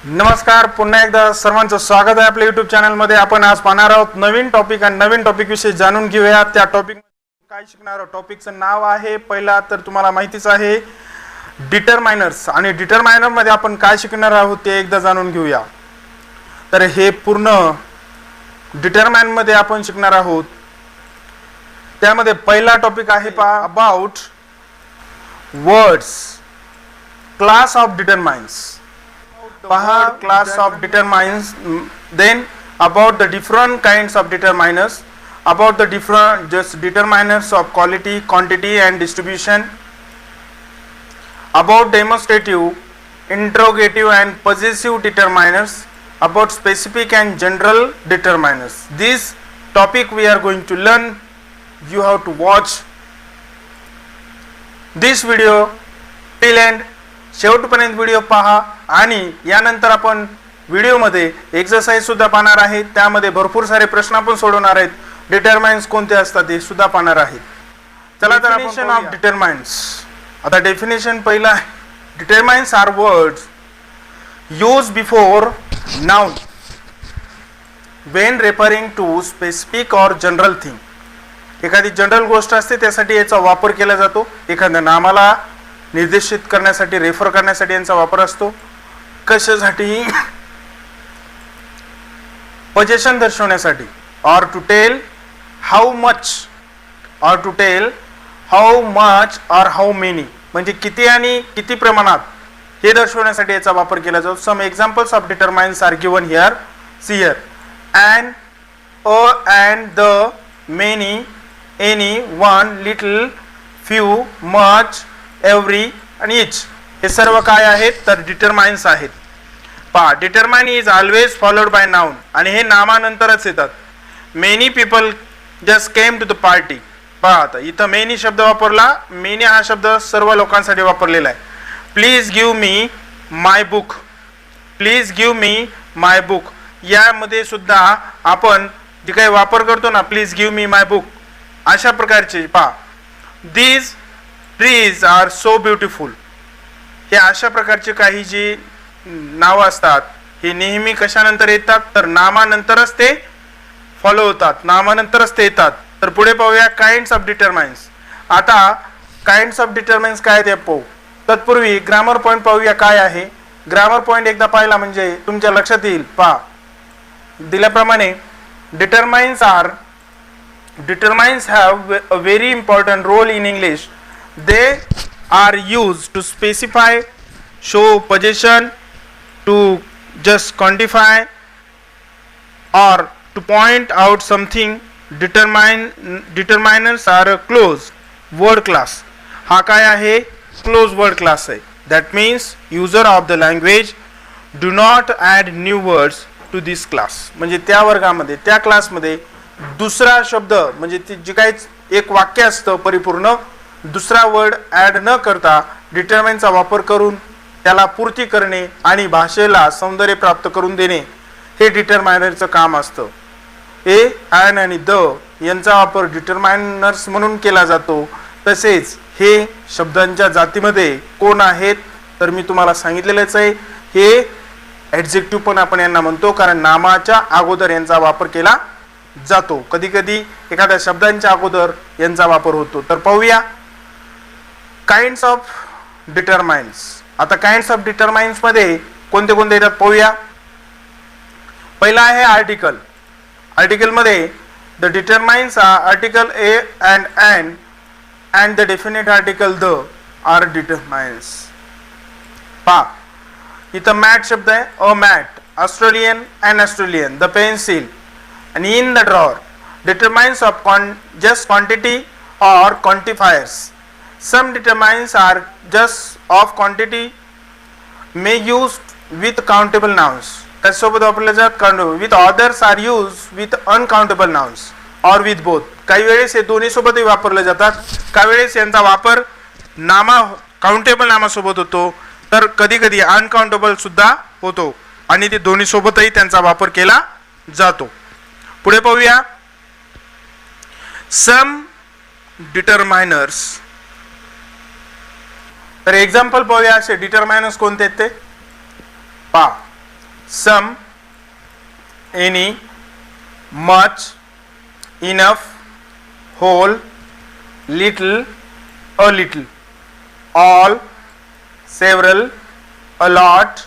नमस्कार, पुन्हा एकदा सर्वांचं स्वागत आहे आपल्या YouTube चॅनलमध्ये. आपण आज पाहणार आहोत नवीन टॉपिक आणि नवीन टॉपिक विषयी जाणून घेऊया. त्या टॉपिक काय शिकणार आहोत. टॉपिकचं नाव आहे, पहिला तर तुम्हाला माहितीच आहे, डिटरमाइनर्स. आणि डिटरमाइनर मध्ये आपण काय शिकणार आहोत ते एकदा जाणून घेऊया. तर हे पूर्ण डिटरमाइन मध्ये आपण शिकणार आहोत. त्यामध्ये पहिला टॉपिक आहे पहा, about words, class of determines. पहा, class of determinants, then about the different kinds of determiners, about the different just determiners of quality, quantity and distribution, about demonstrative, interrogative and possessive determiners, about specific and general determiners. This topic we are going to learn. You have to watch this video till end. शेवटपर्यंत video पहा. आणि यानंतर आपण व्हिडिओमध्ये exercise सुद्धा पाहणार आहे. त्यामध्ये भरपूर सारे प्रश्न आपण सोडवणार आहेत. डिटरमाइन्स कोणते असतात ते सुद्धा पाहणार आहेत. चला तर डेफिनेशन ऑफ डिटरमाइन्स. आता डेफिनेशन पहिला आहे, determiners are words use before noun when referring to specific और जनरल थिंग. एखादी जनरल गोष्ट असते त्यासाठी याचा वापर केला जातो. एखाद्या नामाला निर्देशित करण्यासाठी, रेफर करण्यासाठी यांचा वापर असतो. कशासाठी? पोझिशन दर्शवण्यासाठी. और टू टेल हाऊ मच, और टू टेल हाऊ मच और हाऊ मेनी, म्हणजे किती आणि किती प्रमाणात हे दर्शवण्यासाठी याचा वापर केला जातो. Some examples of determiners are given here. See here, and, a and, the, many, any, one, little, few, much, every आणि इच. हे सर्व काय आहेत तर डिटरमाइन्स आहेत. पहा, determiner is always followed by noun, आणि हे नामानंतरच येतात. Many people just came to the party. पहा, आता इथं मेनी शब्द वापरला. मेनी हा शब्द सर्व लोकांसाठी वापरलेला आहे. Please give me my book, please give me my book यामध्ये सुद्धा आपण जे काही वापर करतो ना, please give me my book, अशा प्रकारचे. पहा, these trees are so beautiful. हे अशा प्रकारचे काही जी नावं असतात हे नेहमी कशानंतर येतात तर नामानंतरच ते फॉलो होतात, नामानंतरच ते येतात. तर पुढे पाहूया काइंड्स ऑफ डिटरमाइन्स. आता काइंड्स ऑफ डिटरमाइन्स काय ते पाहू. तत्पूर्वी ग्रामर पॉइंट पाहूया काय आहे. ग्रामर पॉइंट एकदा पाहिला म्हणजे तुमच्या लक्षात येईल. पहा, दिल्याप्रमाणे determines have a very important role in English. They are used to specify, show possession, to just quantify or to point out something. Determiners are a closed word class. हा काय आहे? क्लोज वर्ड क्लास आहे. That means user of the language do not add new words to this class. म्हणजे त्या वर्गामध्ये, त्या क्लासमध्ये दुसरा शब्द म्हणजे जे काही एक वाक्य असतं परिपूर्ण, दुसरा वर्ड ॲड न करता डिटरमाइनचा वापर करून त्याला पूर्ती करणे आणि भाषेला सौंदर्य प्राप्त करून देणे हे डिटरमाइनरचं काम असतं. ए, ॲन आणि द यांचा वापर डिटरमाइनर्स म्हणून केला जातो. तसेच हे शब्दांच्या जातीमध्ये कोण आहेत तर मी तुम्हाला सांगितलेलंच आहे. हे ॲडजेक्टिव्ह पण आपण यांना म्हणतो, कारण नामाच्या अगोदर यांचा वापर केला जातो. कधी कधी एखाद्या शब्दांच्या अगोदर यांचा वापर होतो. तर पाहूया काइंड्स ऑफ डिटरमाइन्स. आता काइंड्स ऑफ डिटरमाइन्स मध्ये कोणते कोणते येतात पाहूया. पहिला आहे आर्टिकल. आर्टिकल मध्ये the determiners article a and the definite article the are determiners. पहा, इथं मॅट शब्द आहे. A mat, Australian and Australian, the pencil आणि in the drawer. Determiners of just quantity or quantifiers. Some determinants are just of quantity, may used with countable nouns. त्यासोबत वापरले जातात. with others are used with uncountable nouns or with both. काही वेळेस हे दोन्ही सोबतही वापरले जातात. काही वेळेस यांचा वापर काउंटेबल नामासोबत होतो, तर कधी कधी अनकाउंटेबल सुद्धा होतो, आणि ते दोन्ही सोबतही त्यांचा वापर केला जातो. पुढे पाहूया सम डिटरमाइनर्स. तर एक्झाम्पल पाहूया असे डिटरमाइनर्स कोणते आहेत ते. पहा, some, any, much, enough, whole, little, a little, all, several, a lot,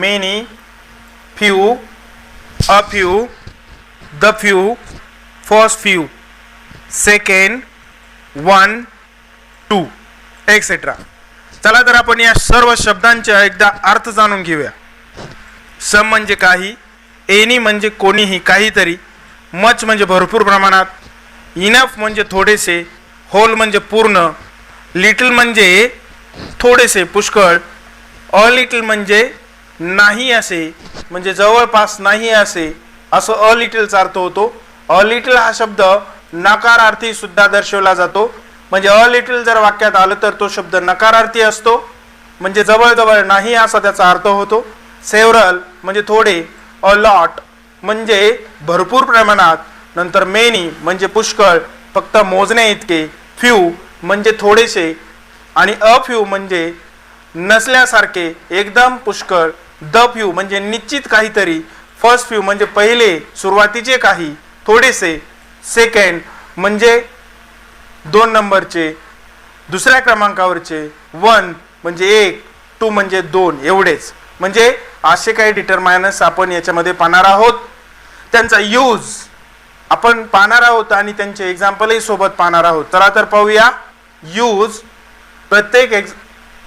many, few, a few, the few, first few, second, one, two, etcetera. चला तर आपण या सर्व शब्दांचा एकदा अर्थ जाणून घेऊया. सम म्हणजे काही, एनी म्हणजे कोणीही काहीतरी, मच म्हणजे भरपूर प्रमाणात, इनफ म्हणजे थोडेसे, होल म्हणजे पूर्ण, लिटिल म्हणजे थोडेसे पुष्कळ, अ लिटिल म्हणजे नाही असे म्हणजे जवळपास नाही असे, असं अ लिटिलचा अर्थ होतो. अ लिटिल हा शब्द नकारार्थी सुद्धा दर्शवला जातो. म्हणजे अ लिटिल जर वाक्यात आलं तर तो शब्द नकारार्थी असतो, म्हणजे जवळजवळ नाही असा त्याचा अर्थ होतो. सेव्हरल म्हणजे थोडे, अ लॉट म्हणजे भरपूर प्रमाणात, नंतर मेनी म्हणजे पुष्कळ फक्त मोजणे इतके, फ्यू म्हणजे थोडेसे, आणि अ फ्यू म्हणजे नसल्यासारखे एकदम पुष्कळ, द फ्यू म्हणजे निश्चित काहीतरी, फर्स्ट फ्यू म्हणजे पहिले सुरुवातीचे काही थोडेसे, सेकंड म्हणजे 2 नंबरचे दुसऱ्या क्रमांकावरचे, वन म्हणजे 1, 2 म्हणजे 2, एवढेच. म्हणजे असे काही डिटरमायनर्स आपण याच्यामध्ये पाहणार आहोत. त्यांचा यूज आपण पाहणार आहोत आणि त्यांचे एक्झाम्पलही सोबत पाहणार आहोत. चला तर पाहूया यूज, प्रत्येक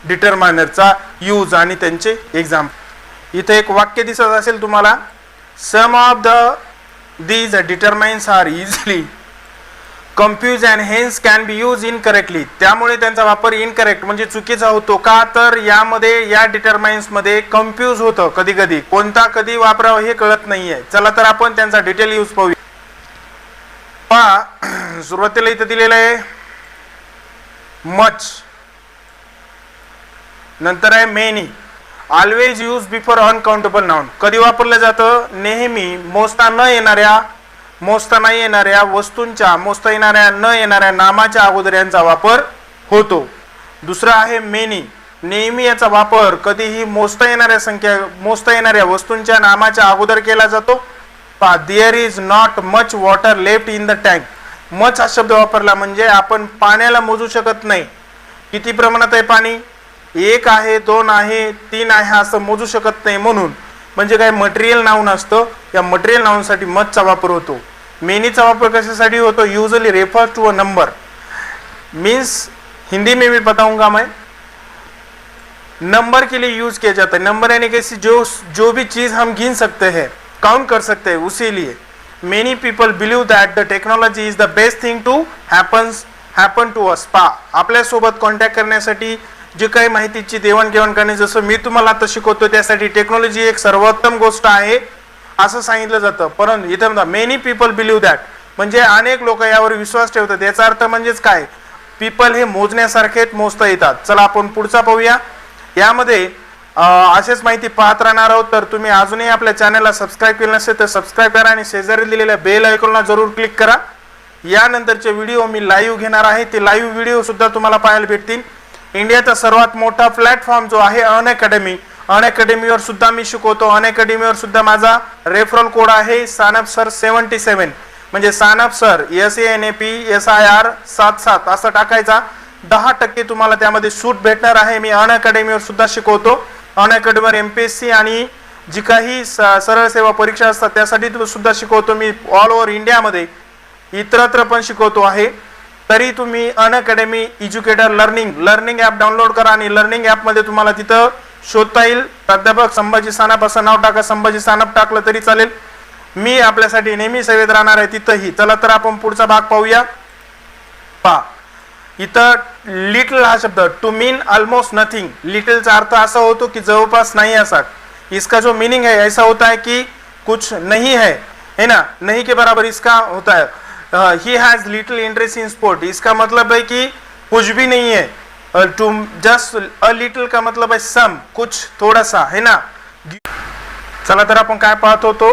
डिटरमायनरचा यूज आणि त्यांचे एक्झाम्पल. इथे एक वाक्य दिसत असेल तुम्हाला, सम of these determinants are easily confused and hence can be used incorrectly. त्यामुळे त्यांचा वापर इनकरेक्ट म्हणजे चुकीचा होतो. का तर यामध्ये या डिटरमाइन्स मध्ये कन्फ्यूज होतं कधी कधी, कोणता कधी वापरावा हे कळत नाहीये. चला तर आपण त्यांचा डिटेल यूज पाहूया. पहा सुरुवातीला इथे दिलेलं आहे मच, नंतर आहे many. Always use before uncountable noun. कधी वापरलं जातं? नेहमी मोजता नाही येणाऱ्या वस्तूंच्या, मोजता न येणाऱ्या नामाच्या अगोदर यांचा वापर होतो. दुसरा आहे मेनी. नेहमी याचा वापर कधीही मोजता येणाऱ्या वस्तूंच्या नामाच्या अगोदर केला जातो. There is not much water left in the tank. Much हा शब्द वापरला म्हणजे आपण पाण्याला मोजू शकत नाही. किती प्रमाणात आहे पाणी? 1 आहे, 2 आहे, 3 आहे असं मोजू शकत नाही. म्हणून म्हणजे काय मटेरियल नाउन असतं, या मटेरियल नाउनसाठी मचचा वापर होतो. मेनीचा वापर कशासाठी होतो? Usually refer to a number. Means Hindi में भी बताऊंगा मैं, नंबर के लिए यूज किया जाता है. नंबर यानी कैसी जो भी चीज हम गिन सकते हैं, काउंट कर सकते हैं, उसी लिए. Many people believe that the technology is the best thing to happen to us. आपल्या सोबत कॉन्टॅक्ट करण्यासाठी जे काही माहितीची देवाणघेवाण करणे, जसं मी तुम्हाला आता शिकवतो त्यासाठी टेक्नॉलॉजी एक सर्वोत्तम गोष्ट आहे असं सांगितलं जातं. परंतु इथे म्हणतात मेनी पीपल बिलीव दॅट म्हणजे अनेक लोक यावर विश्वास ठेवतात. याचा अर्थ म्हणजेच काय? पीपल हे मोजण्यासारखेच मोजता येतात. चला आपण पुढचा पाहूया. यामध्ये असेच माहिती पाहत राहणार आहोत. तर तुम्ही अजूनही आपल्या चॅनलला सबस्क्राईब केलं नसेल तर सबस्क्राईब करा आणि शेजारी दिलेल्या बेल आयकॉनला जरूर क्लिक करा. यानंतरचे व्हिडिओ मी लाईव्ह घेणार आहे, ते लाईव्ह व्हिडिओ सुद्धा तुम्हाला पाहायला भेटतील. इंडियाचा सर्वात मोठा प्लॅटफॉर्म जो आहे अनअकॅडमीवर सुद्धा मी शिकवतो. अनअकॅडमीवर सुद्धा माझा रेफरल कोड आहे सानपसर 77. म्हणजे सानपसर SANAPSIR 77 असं टाकायचा. 10% तुम्हाला त्यामध्ये सूट भेटणार आहे. मी अनअकॅडमीवर सुद्धा शिकवतो. अनअकॅडमीवर MPSC आणि जी काही सरळ सेवा परीक्षा असतात त्यासाठी सुद्धा शिकवतो. मी ऑल ओव्हर इंडियामध्ये इतरत्र पण शिकवतो आहे. तरी तुम्ही Unacademy educator learning app download करा आणि लर्निंग ॲपमध्ये तुम्हाला तिथं शोधता येईल. प्राध्यापक संभाजी सानप असं नाव टाका, संभाजी सानप टाकलं तरी चालेल. मी आपल्यासाठी नेहमी सेवेत राहणार आहे तिथंही. चला तर आपण पुढचा भाग पाहूया. पहा इथं लिटिल हा शब्द टू मीन ऑलमोस्ट नथिंग. लिटिलचा अर्थ असा होतो की जवळपास नाही असा. इसका जो मीनिंग है ऐसा होता है कि कुछ नहीं है ना, नहीं के बराबर इसका होता है. He has little interest in sport. इसका मतलब है कि कुछ भी नहीं है. टू जस्ट अ लिटिल का मतलब है सम, कुछ थोड़ा सा, है ना. चला तर आपण काय पाहत होतो?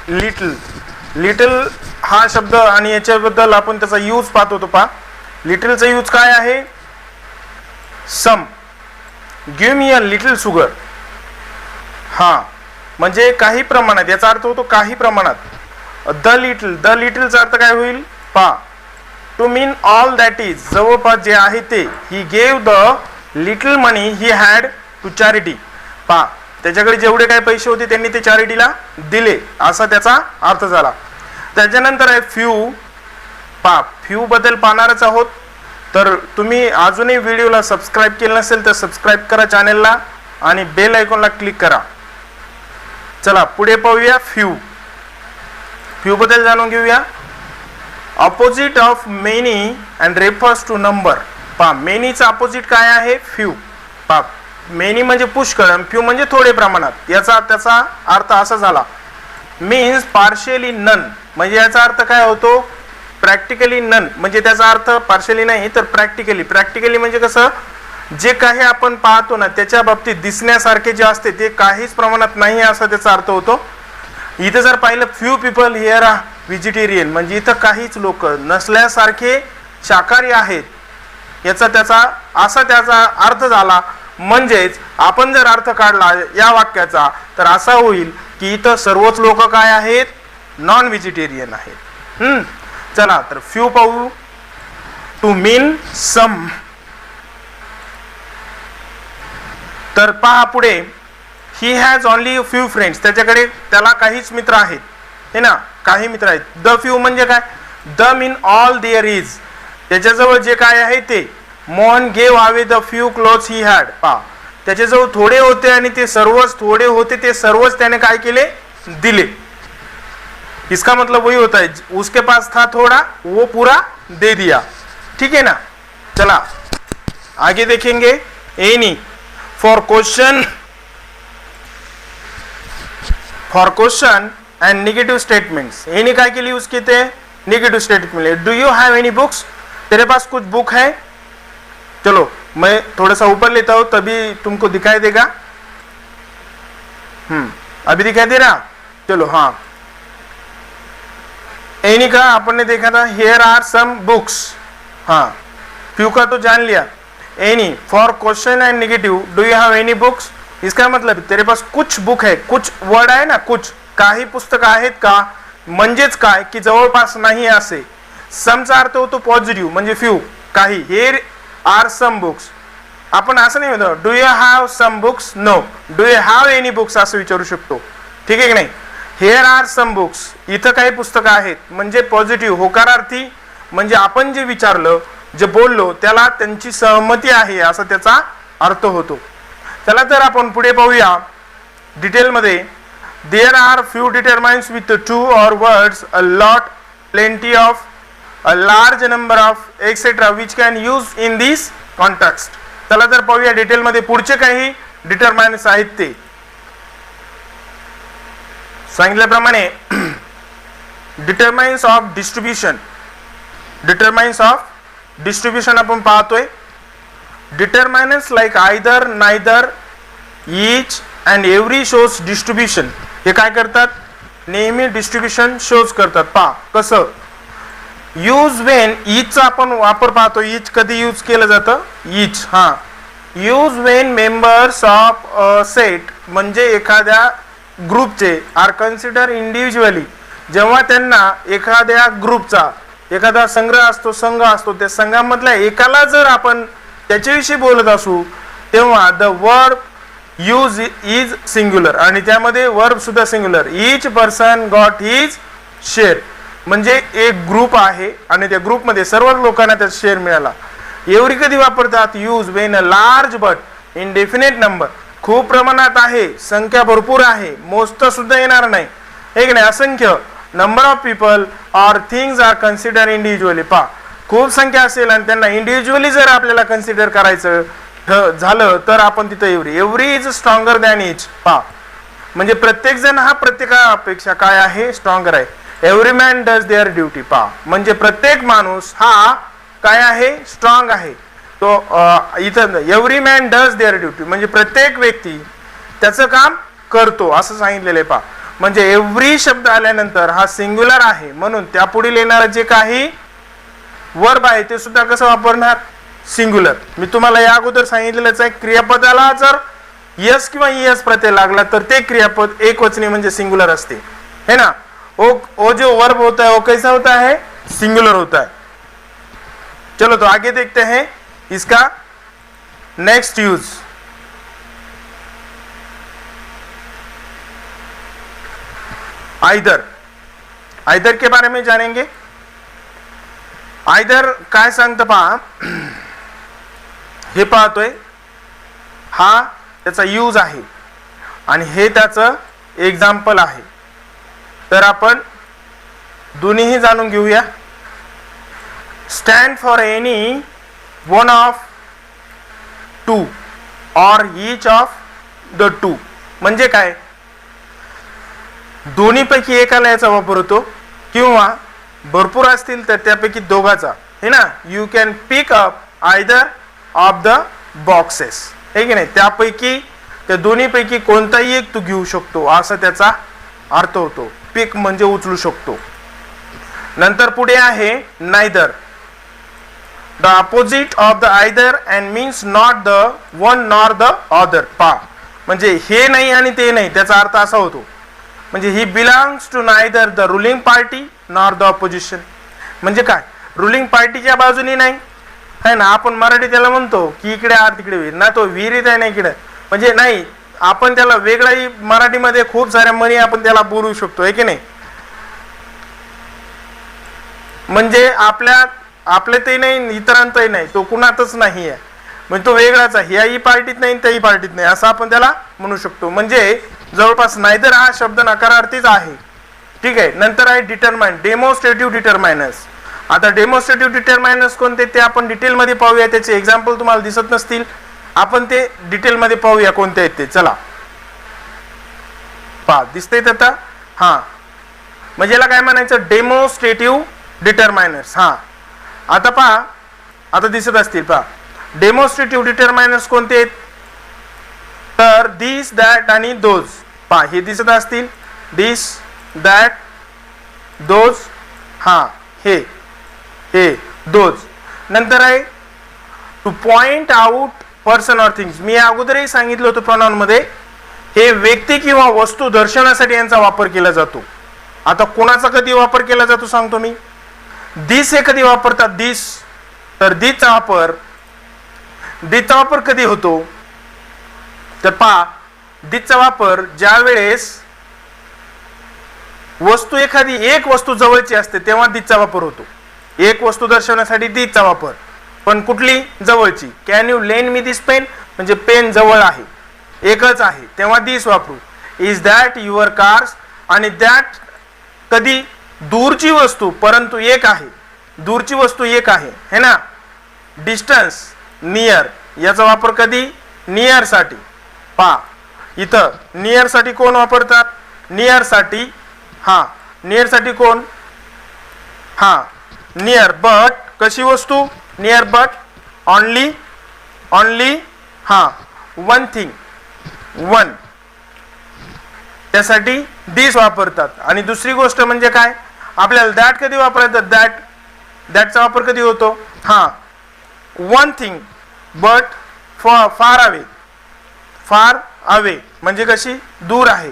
लिटिल हा शब्द आणि याच्याबद्दल आपण त्याचा यूज पाहत होतो. पहा लिटिलचा यूज काय आहे? Some, give me a little sugar. हा म्हणजे काही प्रमाणात, याचा अर्थ होतो काही प्रमाणात. द लिटलचा अर्थ काय होईल पहा, to mean all that is, जवळपास जे आहे ते. He gave the little money he had to charity. पहा त्याच्याकडे जेवढे काही पैसे होते त्यांनी ते चॅरिटीला दिले, असा त्याचा अर्थ झाला. त्याच्यानंतर आहे फ्यू. पहा फ्यू बद्दल पाहणारच आहोत. तर तुम्ही अजूनही व्हिडिओला सबस्क्राईब केलं नसेल तर सबस्क्राईब करा चॅनलला आणि बेल आयकॉनला क्लिक करा. चला पुढे पाहूया फ्यू बद्दल जाणून घेऊया. Opposite of many and refers to number. पहा मेनीचा ऑपोजिट काय आहे, फ्यू. पहा मेनी म्हणजे पुष्कळ आणि फ्यू म्हणजे थोडे प्रमाणात. त्याचा अर्थ असा झाला, मीन्स पार्शियली नन. म्हणजे याचा अर्थ काय होतो, प्रॅक्टिकली नन. म्हणजे त्याचा अर्थ पार्शियली नाही तर प्रॅक्टिकली म्हणजे कसं, जे काही आपण पाहतो ना त्याच्या बाबतीत दिसण्यासारखे जे असते ते काहीच प्रमाणात नाही, असा त्याचा अर्थ होतो. इथे जर पाहिलं few people here are vegetarian, म्हणजे इथं काहीच लोक नसल्यासारखे शाकाहारी आहेत, त्याचा अर्थ झाला. म्हणजेच आपण जर अर्थ काढला या वाक्याचा तर असा होईल की इथं सर्वच लोक काय आहेत, नॉन व्हेजिटेरियन आहेत. चला तर फ्यू पाहू. टू मीन सम. तर पहा पुढे, he has only few friends. त्याला काहीच मित्र आहेत, हे ना, काही मित्र आहेत. द फ्यू म्हणजे काय, the mean all there is. त्याच्याजवळ जे काय आहे ते. Mohan gave away the few clothes he had. पहा त्याच्याजवळ थोडे होते आणि ते सर्वच त्याने काय केले, दिले. इसका मतलब वही होता है, उसके पास था थोड़ा वो पूरा दे दिया. ठीक है ना. चला आगे देखेंगे. Any for question end negative statements. Any काय के लिए यूज किए थे, negative statement. Do you have any books, तेरे पास कुछ बुक है. चलो मैं थोड़ा सा ऊपर लेता हूं तभी तुमको दिखाई देगा. अभी दिखाई दे रहा. चलो हाँ, एनी का अपन ने देखा था, हियर आर सम बुक्स. हाँ फ्यू का तो जान लिया. Any for question end negative, do you have any books. इसका मतलब तेरे पास कुछ बुक है. कुछ वर्ड आहे ना, कुछ, काही पुस्तक आहेत का, म्हणजेच काय की जवळपास नाही असे. समचा अर्थ होतो पॉझिटिव्ह म्हणजे फ्यू, काही. Here are some books. आपण असं नाही म्हणतो do you have some books, no, do you have any books असं विचारू शकतो. ठीक आहे की नाही. हिअर आर सम बुक्स, इथं काही पुस्तकं आहेत म्हणजे पॉझिटिव्ह, होकारार्थी. म्हणजे आपण जे विचारलं, जे बोललो त्याला त्यांची सहमती आहे असा त्याचा अर्थ होतो. चला तर आपण पुढे पाहूया डिटेलमध्ये. There are few determiners with two or words, a lot, plenty of, a large number of etc which can use in this context. चला तर पाहूया डिटेल मध्ये पुढचे काही डिटरमाइन्स आहेत ते. सांगितल्याप्रमाणे डिटरमाइन्स ऑफ डिस्ट्रीब्युशन आपण पाहतोय. Determines like either, neither, each and every shows distribution. हे काय करतात, नेहमी डिस्ट्रीब्युशन शोज करतात. पहा कसं. यूज वेन, ईचचा आपण वापर पाहतो. ईच कधी यूज केलं जातं, ईच. हा, use Wien members of a set म्हणजे एखाद्या ग्रुपचे आर कन्सिडर इंडिव्हिज्युअली. जेव्हा त्यांना एखाद्या ग्रुपचा, एखादा संघ असतो त्या संघामधल्या एकाला जर आपण त्याच्याविषयी बोलत असू तेव्हा the verb use is singular आणि त्यामध्ये वर्ब सुद्धा singular. Each person got his share. म्हणजे एक ग्रुप आहे आणि त्या ग्रुपमध्ये सर्व लोकांना त्याचा शेअर मिळाला. एवढी कधी वापरतात, use when a large but indefinite number. खूप प्रमाणात आहे, संख्या भरपूर आहे, मोजता सुद्धा येणार नाही, हे की नाही, असंख्य. Number of people or things are consider individually. पहा खूप संख्या असेल आणि त्यांना इंडिव्हिज्युअली जर आपल्याला कन्सिडर करायचं झालं तर आपण तिथं एव्हरी इज स्ट्रॉंगर दॅन इच. पहा म्हणजे प्रत्येक जण हा प्रत्येकापेक्षा काय आहे, स्ट्रॉंगर आहे. Every man does their duty. पहा म्हणजे प्रत्येक माणूस हा काय आहे, स्ट्रॉंग आहे. तो इथं every man does their duty म्हणजे प्रत्येक व्यक्ती त्याचं काम करतो असं सांगितलेलं आहे. पहा म्हणजे एव्हरी शब्द आल्यानंतर हा सिंग्युलर आहे म्हणून त्यापुढील येणारं जे काही वर्ब आहे ते सुद्धा कसं वापरणार, सिंग्युलर. मी तुम्हाला या अगोदर सांगितलेलंच आहे, क्रियापदाला जर यस किंवा ईएस प्रत्यय लागला तर ते क्रियापद एकवचनी म्हणजे सिंगुलर असते, है ना। वो जो वर्ब होता है वो कैसा होता है, सिंगुलर होता है। चलो तो आगे देखते हैं इसका नेक्स्ट यूज। आइदर, आइदर के बारे में जानेंगे। आइदर काय सांगतं पहा, हे पाहतोय हा त्याचा यूज आहे आणि हे त्याचं एक्झाम्पल आहे, तर आपण दोन्हीही जाणून घेऊया। Stand for any one of two और ईच ऑफ द टू म्हणजे काय, दोन्हीपैकी एकाला याचा वापर होतो किंवा भरपूर असतील तर त्यापैकी दोघाचा, है ना। You can pick up either of the boxes, है की नाही, त्यापैकी त्या दोन्हीपैकी कोणताही एक तू घेऊ शकतो असा त्याचा अर्थ होतो। पिक म्हणजे उचलू शकतो। नंतर पुढे आहे neither, the opposite of the either and means not the one nor the other. पा म्हणजे हे नाही आणि ते नाही, त्याचा अर्थ असा होतो म्हणजे ही belongs to neither the ruling party nor the opposition. म्हणजे काय, रुलिंग पार्टीच्या बाजूनी नाही, है ना। आपण मराठी त्याला म्हणतो की इकडे आर तिकडे वीर ना, तो विहिरीत आहे ना इकडे, म्हणजे नाही, आपण त्याला वेगळाही मराठीमध्ये खूप साऱ्या म्हणी आपण त्याला बोलू शकतो, है की नाही। म्हणजे आपल्यातही नाही इतरांतही नाही, तो कुणातच नाही आहे, म्हणजे तो वेगळाच आहे, याही पार्टीत नाही त्याही पार्टीत नाही असं आपण त्याला म्हणू शकतो। म्हणजे जवळपास नायदर हा शब्द नकारार्थीच आहे, ठीक आहे। नंतर आहे डिटरमाइन, डेमॉन्स्ट्रेटिव्ह डिटरमाइनर्स। आता डेमॉन्स्ट्रेटिव्ह डिटरमाइनर्स कोणते ते आपण डिटेलमध्ये पाहूया, त्याचे एक्झाम्पल तुम्हाला दिसत नसतील, आपण ते डिटेलमध्ये पाहूया कोणते आहेत ते। चला पहा, दिसतंय आता, हा म्हणजे याला काय म्हणायचं, डेमॉन्स्ट्रेटिव्ह डिटरमाइनर्स। हा आता पहा, आता दिसत असतील पहा, डेमॉन्स्ट्रेटिव्ह डिटरमाइनर्स कोणते आहेत, तर दिस दॅट आणि दोज। पहा हे दिसत असतील, दिस दॅट दोज, हा हे दोज। नंतर आहे to point out person or things, मी अगोदरही सांगितलं होतं प्रोनाउन मध्ये, हे व्यक्ती किंवा वस्तू दर्शवण्यासाठी यांचा वापर केला जातो। आता कोणाचा कधी वापर केला जातो सांगतो मी, दिस हे कधी वापरतात, दिस, तर दिसचा वापर कधी होतो, तर पहा दिसचा वापर ज्या वेळेस वस्तू एखादी एक वस्तू जवळची असते तेव्हा दिसचा वापर होतो। एक वस्तू दर्शवण्यासाठी दिसचा वापर, पण कुठली, जवळची। Can you lend me this pen, म्हणजे पेन जवळ आहे, एकच आहे, तेव्हा दिस वापरू। इज दॅट युअर कार्स, आणि दॅट कधी दूरची वस्तू परंतु एक आहे, दूरची वस्तू एक आहे, है ना। डिस्टन्स, नियर, याचा वापर कधी, नियर साठी। पहा इथं नियर साठी कोण वापरतात, नियर साठी, हा नियर साठी कोण, हा नियर, बट कशी वस्तू, नियर बट ओनली, हा वन थिंग, वन, त्यासाठी दिस वापरतात। आणि दुसरी गोष्ट म्हणजे काय, आपल्याला दॅट कधी वापरायचं, दॅटचा वापर कधी होतो, हा one thing but far away, म्हणजे कशी, दूर आहे,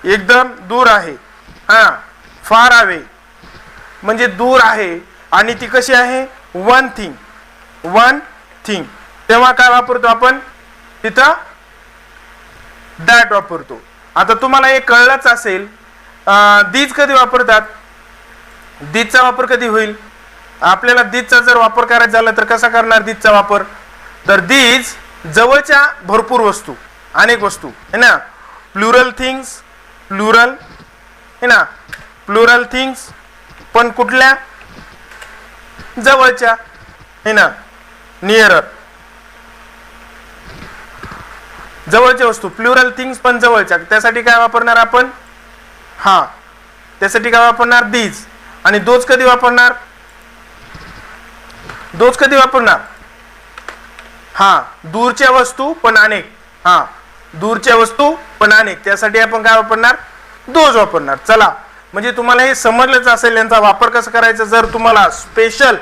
एकदम दूर आहे, हा फार अवे म्हणजे दूर आहे, आणि ती कशी आहे, वन थिंग, तेव्हा काय वापरतो आपण, तिथं दॅट वापरतो। आता तुम्हाला हे कळलंच असेल, दीज कधी वापरतात, दीजचा वापर कधी होईल, आपल्याला दीजचा जर वापर करायचा झाला तर कसा करणार दीजचा वापर, तर दीज जवळच्या भरपूर वस्तू, अनेक वस्तू, है ना। प्लुरल थिंग्स, प्लुरल, है ना, प्लुरल थिंग्स, पण कुठल्या, जवळच्या, है ना, नियरर, जवळच्या वस्तू, प्लुरल थिंग्स पण जवळच्या, त्यासाठी काय वापरणार आपण, हा त्यासाठी काय वापरणार, दीज। आणि दोज कधी वापरणार, हा दूरच्या वस्तू पण अनेक, हा दूरच्या वस्तू पण अनेक, त्यासाठी आपण काय वापरणार, दोज वापरणार। चला म्हणजे तुम्हाला हे समजलंच असेल यांचा वापर कसा करायचा। जर तुम्हाला स्पेशल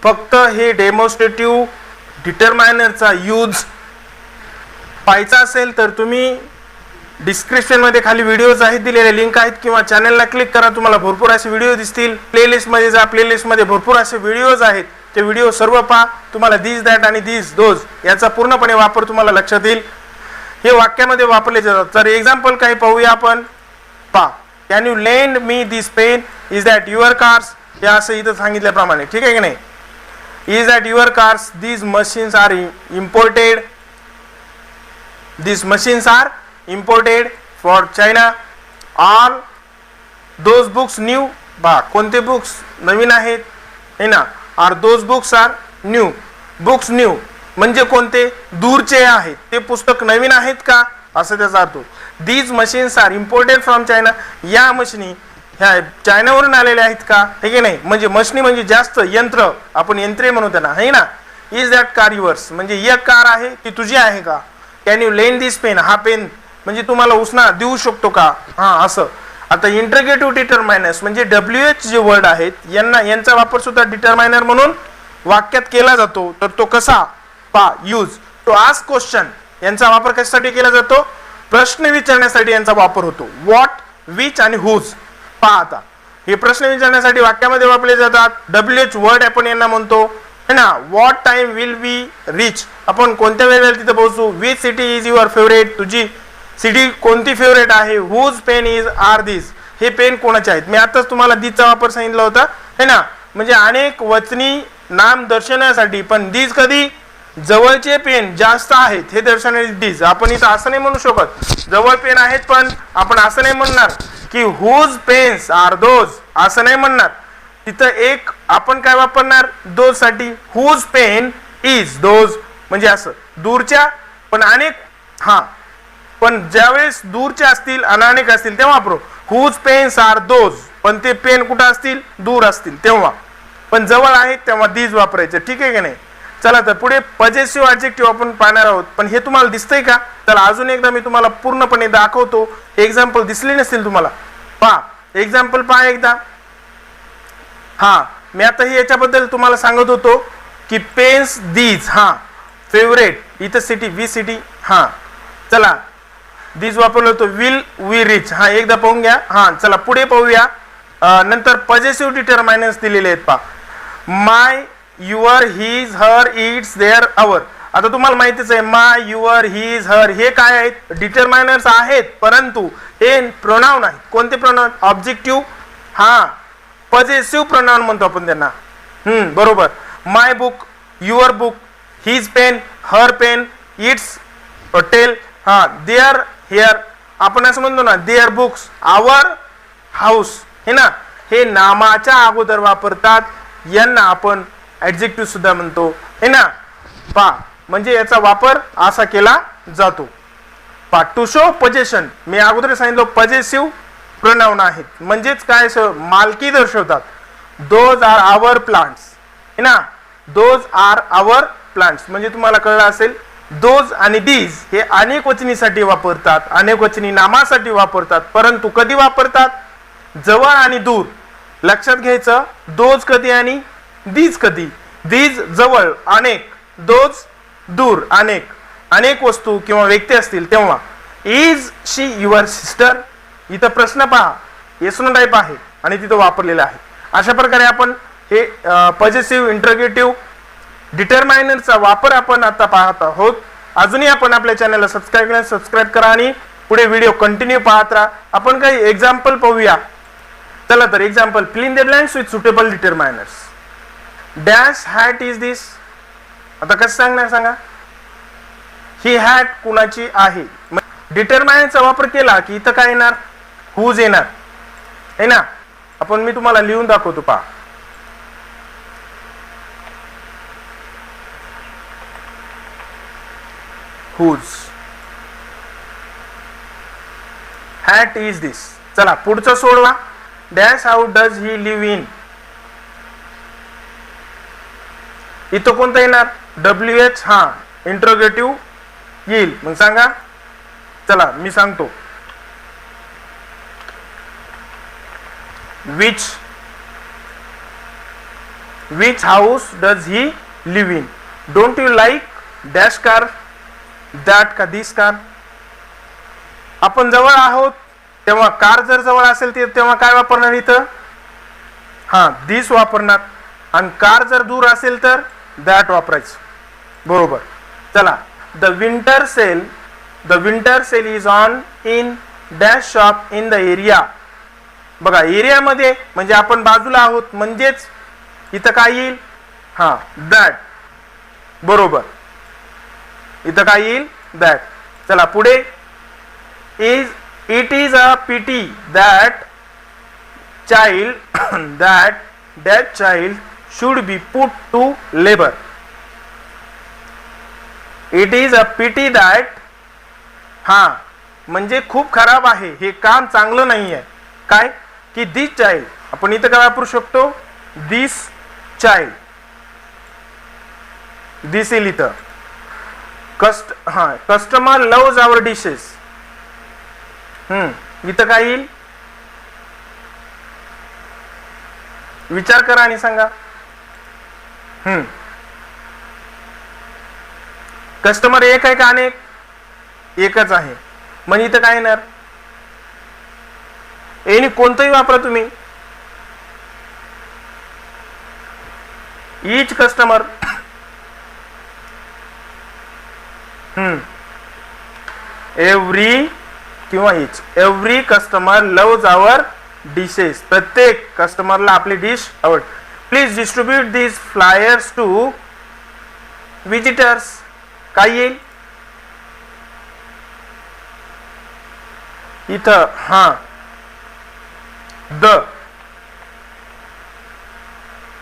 फक्त हे डेमॉन्स्ट्रेटिव्ह डिटरमाइनरचा यूज पाहायचा असेल तर तुम्ही डिस्क्रिप्शनमध्ये खाली व्हिडिओज आहेत, दिलेले लिंक आहेत, किंवा चॅनलला क्लिक करा, तुम्हाला भरपूर असे व्हिडिओ दिसतील. प्लेलिस्टमध्ये जा, प्लेलिस्टमध्ये भरपूर असे व्हिडिओज आहेत, ते व्हिडिओ सर्व पहा. तुम्हाला दिस दॅट आणि दिस दोज याचा पूर्णपणे वापर तुम्हाला लक्षात येईल. हे वाक्यामध्ये वापरले जातात. तर एक्झाम्पल काही पाहूया आपण. पहा, can you lend me this pen, is that your cars, हे असं इथं सांगितल्याप्रमाणे, ठीक आहे की नाही. Is that your cars, these machines are imported, these machines are imported for China. All those books new, बा कोणते बुक्स नवीन आहेत है ना. Are those books are new, books new म्हणजे कोणते, दूरचे आहेत, ते पुस्तक नवीन आहेत का, असं त्याचा अर्थ. these machines are imported from China, या मशिनी ह्या चायनावरून आलेल्या आहेत का, हे की नाही. म्हणजे मशिनी म्हणजे जास्त यंत्र, आपण यंत्रे म्हणू त्यांना, है ना. इज दॅट कार युअर्स, म्हणजे एक कार आहे ती तुझी आहे का. Can you lend this pen, हा पेन म्हणजे तुम्हाला उसना देऊ शकतो का, हा असं. आता इंटरगेटिव्ह डिटरमायनर्स म्हणजे WH जे वर्ड आहेत यांचा वापर सुद्धा डिटरमायनर म्हणून वाक्यात केला जातो. तर तो कसा, पा यूज टू आस्क क्वेश्चन, यांचा वापर कशासाठी केला जातो, प्रश्न विचारण्यासाठी यांचा वापर होतो. व्हॉट, विच आणि हुज. पहा आता हे प्रश्न विचारण्यासाठी वाक्यामध्ये वापरले जातात. WH वर्ड आपण यांना म्हणतो है ना. What time will we reach, आपण कोणत्या वेळेला तिथे पोहोचू. Which city is your favourite, तुझी सिटी कोणती फेवरेट आहे. Whose pen is are this, हे पेन कोणाचे आहेत. मी आताच तुम्हाला दिसचा वापर सांगितला होता है ना. म्हणजे अनेक वचनी नाम दर्शवण्यासाठी, पण दिस कधी जवळचे पेन जास्त आहेत हे दर्शवण्यासाठी दिस. आपण इथं असं नाही म्हणू शकत जवळ पेन आहेत, पण आपण असं नाही म्हणणार की हुज पेन्स आर दोज, असं नाही म्हणणार. तिथं एक आपण काय वापरणार दोज साठी, हुज पेन इज दोज, म्हणजे असं दूरच्या पण अनेक. हा, पण ज्यावेळेस दूरच्या असतील आणि अनेक असतील तेव्हा वापरू. हुज पेन्स आर दोज, पण ते पेन कुठं असतील, दूर असतील तेव्हा. पण जवळ आहेत तेव्हा दीज वापरायचं, ठीक आहे की नाही. चला तर पुढे पॉझिटिव्ह ॲडजेक्टिव्ह आपण पाहणार आहोत. पण हे तुम्हाला दिसतंय का, चला अजून एकदा मी तुम्हाला पूर्णपणे दाखवतो. एक्झाम्पल दिसले नसतील तुम्हाला, पहा एक्झाम्पल पहा एकदा. हा, मी आता हे याच्याबद्दल तुम्हाला सांगत होतो की पेन्स दीज, हा फेवरेट, इथं सिटी वी सिटी. हा चला दीज वापरलं होतं. विल वी रिच, हा एकदा पाहून घ्या. हा चला पुढे पाहूया. नंतर पॉझिटिव्ह डिटरमायनर्स दिलेले आहेत पहा. My, your, his, her, its, their, our. आता तुम्हाला माहितीच आहे माय, युअर, हिज, हर हे काय आहेत, डिटरमायनर्स आहेत, परंतु हे प्रोनाउन आहेत. कोणते प्रोनाउन, ऑब्जेक्टिव्ह, हा पॉझिटिव्ह प्रोनाउन म्हणतो आपण त्यांना. बरोबर. My book, your book, his pen, her pen, its tail, हा देअर हिअर. आपण असं म्हणतो ना देअर बुक्स, आवर हाऊस, हे ना. हे नामाच्या अगोदर वापरतात, यांना आपण ऍडजेक्टिव्ह सुद्धा म्हणतो हे ना. पा म्हणजे याचा वापर असा केला जातो. पा टू शो पोजेशन, मी अगोदर सांगितलं पॉझिटिव्ह प्रोनाउन आहेत, म्हणजेच काय मालकी दर्शवतात. दोज आर आवर प्लांट्स है ना. दोज आर आवर प्लांट्स म्हणजे तुम्हाला कळलं असेल. दोज आणि दीज हे अनेक वचनीसाठी वापरतात, अनेक वचनी नामासाठी वापरतात, परंतु कधी वापरतात, जवळ आणि दूर. लक्षात घ्यायचं, दोज कधी आणि दीज कधी. दीज जवळ अनेक, दोज दूर अनेक. अनेक वस्तू किंवा व्यक्ती असतील तेव्हा. इज शी युअर सिस्टर, इथं प्रश्न पहा, येसनो टाईप आहे आणि तिथं वापरलेलं आहे. अशा प्रकारे आपण हे पॉझिटिव्ह इंटरगेटिव्ह डिटरमायनरचा वापर आपण आता पाहत आहोत. अजूनही आपण आपल्या चॅनलला सबस्क्राईब करा आणि पुढे व्हिडिओ कंटिन्यू पाहत राहा. आपण काही एक्झाम्पल पाहूया. चला तर example, fill in the blanks with suitable determiners. Dash hat is this, आता कसं सांगणार सांगा. ही हॅट कुणाची आहे. डिटरमायनरचा वापर केला की इथं काय येणार, हुज येणार है ना. आपण मी तुम्हाला लिहून दाखवतो पहा. हुज, हॅट इज दिस. चला पुढचं सोडवा. Dash how does he live in, इथं कोणता येणार, WH, हा इंटरोगेटिव्ह येईल. मग सांगा. चला मी सांगतो. which house does he live in. don't you like dash car, that का दिस कार. आपण जवळ आहोत तेव्हा कार जर जवळ असेल तेव्हा काय वापरणार इथं, हा दिस वापरणार. आणि कार जर दूर असेल तर दॅट वापरायचं. बरोबर. चला, the winter sale is on in dash shop in the area. बघा, एरियामध्ये म्हणजे आपण बाजूला आहोत, म्हणजेच इथं काय येईल, हा दॅट. बरोबर, इथं काय येईल, दॅट. चला पुढे, it is a pity that child should be put to labour. It is a pity that, हा म्हणजे खूप खराब आहे, हे काम चांगलं नाही आहे. काय की दिस चाइल्ड, आपण इथं काय वापरू शकतो, दिस चाइल्ड. दिस येईल इथं. कस्टमर लव्स आवर डिशेस. इथं काय येईल, विचार करा आणि सांगा. कस्टमर एक आहे का अनेक, एकच आहे, म्हणजे इथं काय येणार, एनी कोणतंही वापरा तुम्ही. ईच कस्टमर, एव्हरी किंवा each. Every customer loves our dishes. प्रत्येक कस्टमरला आपली डिश आवड. Please distribute these flyers to visitors. काय येईल इथं, हा द.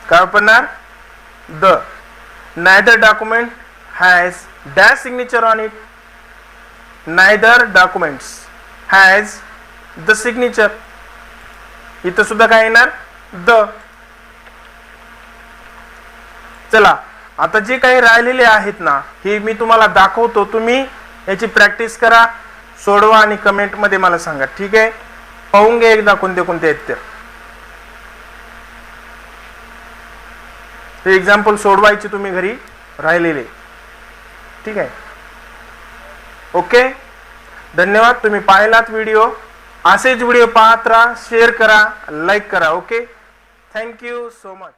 काय वापरणार, the. Neither document has dash signature on it. Neither documents has the signature. इथं सुद्धा काय येणार, द. चला, आता जे काही राहिलेले आहेत ना, हे मी तुम्हाला दाखवतो. तुम्ही याची प्रॅक्टिस करा, सोडवा आणि कमेंट मध्ये मला सांगा. ठीक आहे, पाहून घ्या एकदा कोणते कोणते आहेत ते. हे एक्झाम्पल सोडवायचे तुम्ही घरी राहिलेले. ठीक आहे, ओके. धन्यवाद, तुम्ही पाहिलात व्हिडिओ. असेच व्हिडिओ पाहत राहा, शेअर करा, लाईक करा. Okay, thank you so much.